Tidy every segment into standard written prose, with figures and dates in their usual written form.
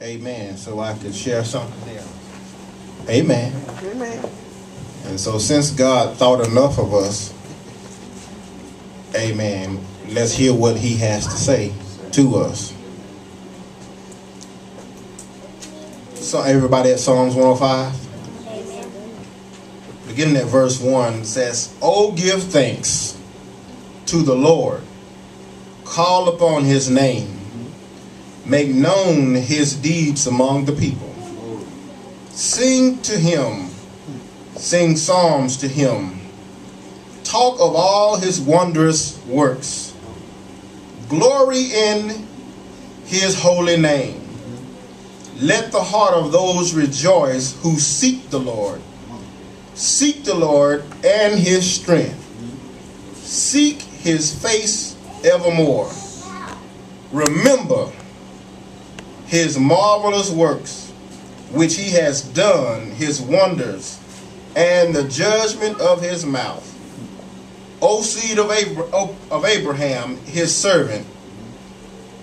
Amen. So I could share something there. Amen. Amen. And so since God thought enough of us, amen, let's hear what he has to say to us. So everybody at Psalms 105? Amen. Beginning at verse 1 says, "Oh, give thanks to the Lord. Call upon his name. Make known his deeds among the people. Sing to him. Sing psalms to him. Talk of all his wondrous works. Glory in his holy name. Let the heart of those rejoice who seek the Lord. Seek the Lord and his strength. Seek his face evermore. Remember his marvelous works, which he has done, his wonders, and the judgment of his mouth. O seed of Abraham, his servant,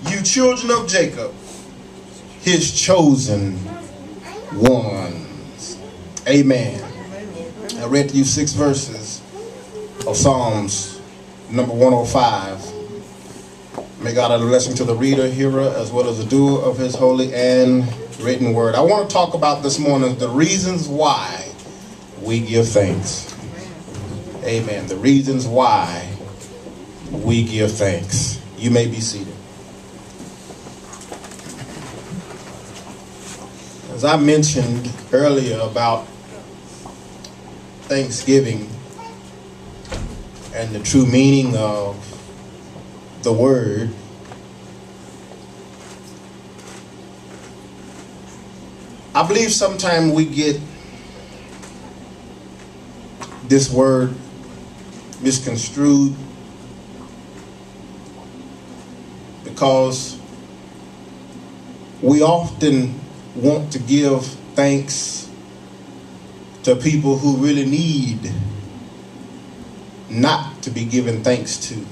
you children of Jacob, his chosen ones." Amen. I read to you 6 verses of Psalms number 105. May God add a blessing to the reader, hearer, as well as the doer of his holy and written word. I want to talk about this morning the reasons why we give thanks. Amen. The reasons why we give thanks. You may be seated. As I mentioned earlier about Thanksgiving and the true meaning of the word, I believe sometimes we get this word misconstrued because we often want to give thanks to people who really need not to be given thanks to.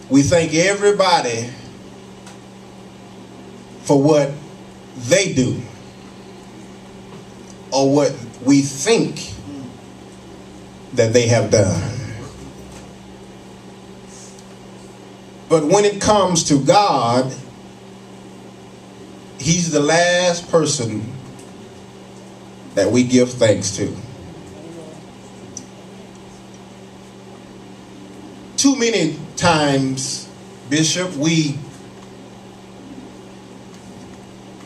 We thank everybody for what they do or what we think that they have done. But when it comes to God, he's the last person that we give thanks to. Too many times, Bishop, we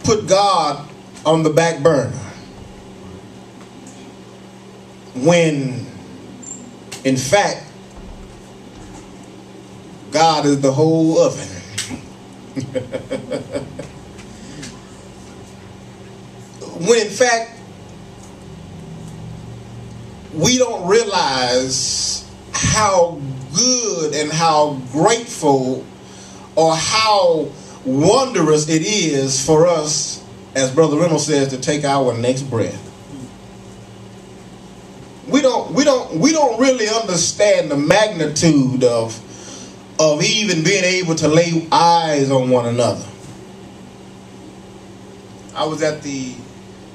put God on the back burner when in fact God is the whole oven. When in fact we don't realize how good and how grateful or how wondrous it is for us, as Brother Reynolds says, to take our next breath. We don't really understand the magnitude of even being able to lay eyes on one another. I was at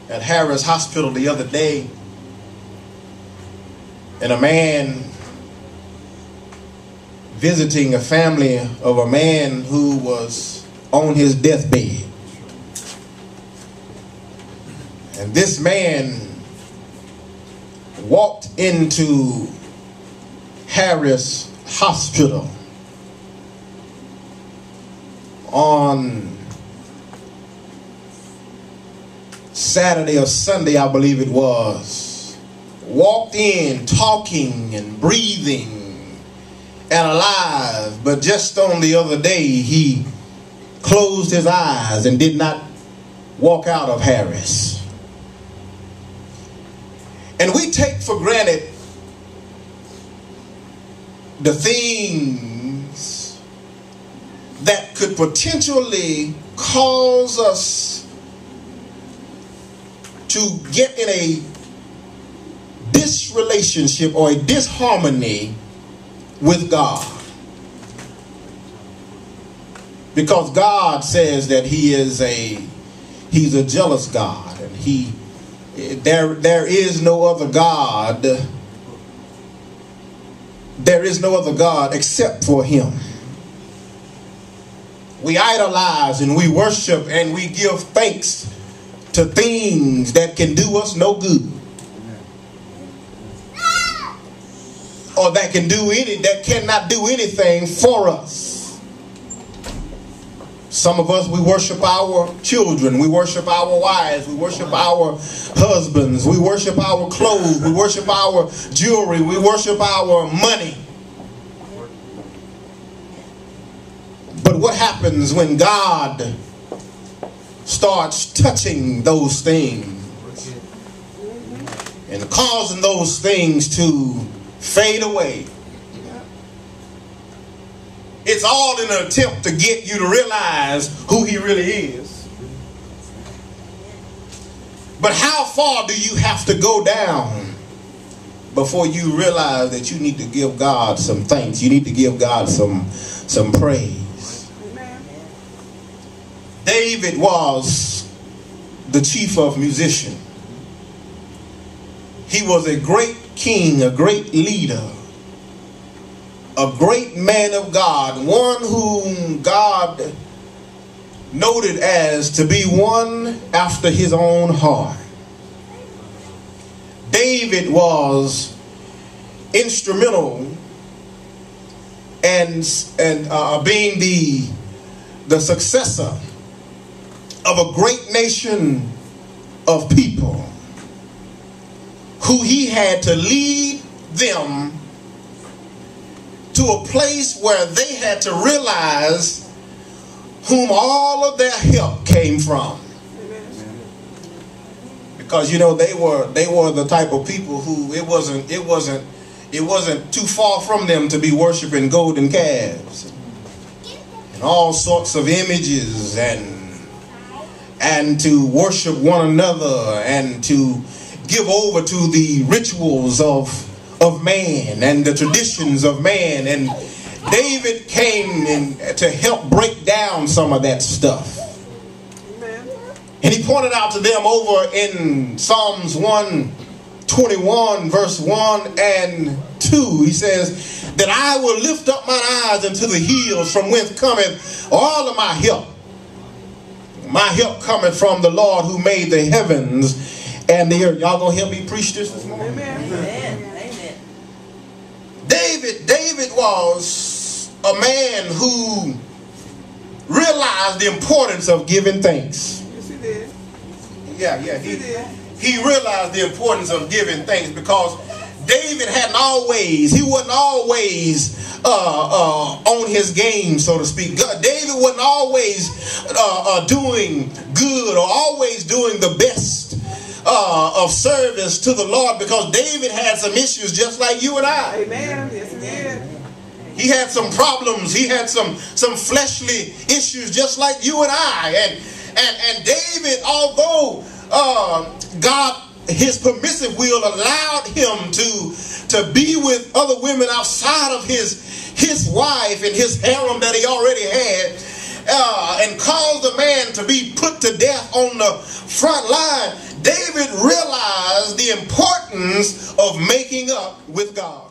Harris Hospital the other day, and a man visiting a family of a man who was on his deathbed. And this man walked into Harris Hospital on Saturday or Sunday, I believe it was. Walked in talking and breathing and alive, but just on the other day he closed his eyes and did not walk out of Harris. And we take for granted the things that could potentially cause us to get in a disrelationship or a disharmony with God. Because God says that he's a jealous God, and there is no other God. There is no other God except for him. We idolize and we worship and we give thanks to things that can do us no good, or that cannot do anything for us. Some of us, we worship our children, we worship our wives, we worship our husbands, we worship our clothes, we worship our jewelry, we worship our money. But what happens when God starts touching those things and causing those things to fade away? It's all in an attempt to get you to realize who he really is. But how far do you have to go down before you realize that you need to give God some thanks? You need to give God some praise. David was the chief of musicians. He was a great king, a great leader, a great man of God, one whom God noted as to be one after his own heart. David was instrumental and being the successor of a great nation of people who he had to lead them to a place where they had to realize whom all of their help came from. Because you know they were the type of people who it wasn't too far from them to be worshiping golden calves and all sorts of images, and to worship one another and to give over to the rituals of man and the traditions of man. And David came in to help break down some of that stuff. And he pointed out to them over in Psalms 121 verse 1 and 2. He says that I will lift up my eyes unto the hills, from whence cometh all of my help. My help cometh from the Lord who made the heavens and the earth. Y'all gonna help me preach this morning? Amen. Amen. David was a man who realized the importance of giving thanks. Yes, he did. Yeah. He realized the importance of giving thanks, because David he wasn't always on his game, so to speak. David wasn't always doing good or always doing the best of service to the Lord, because David had some issues just like you and I. Amen. Yes, he did. He had some problems. He had some fleshly issues just like you and I. And David, although God, his permissive will allowed him to be with other women outside of his wife and his harem that he already had, and caused a man to be put to death on the front line, David realized the importance of making up with God.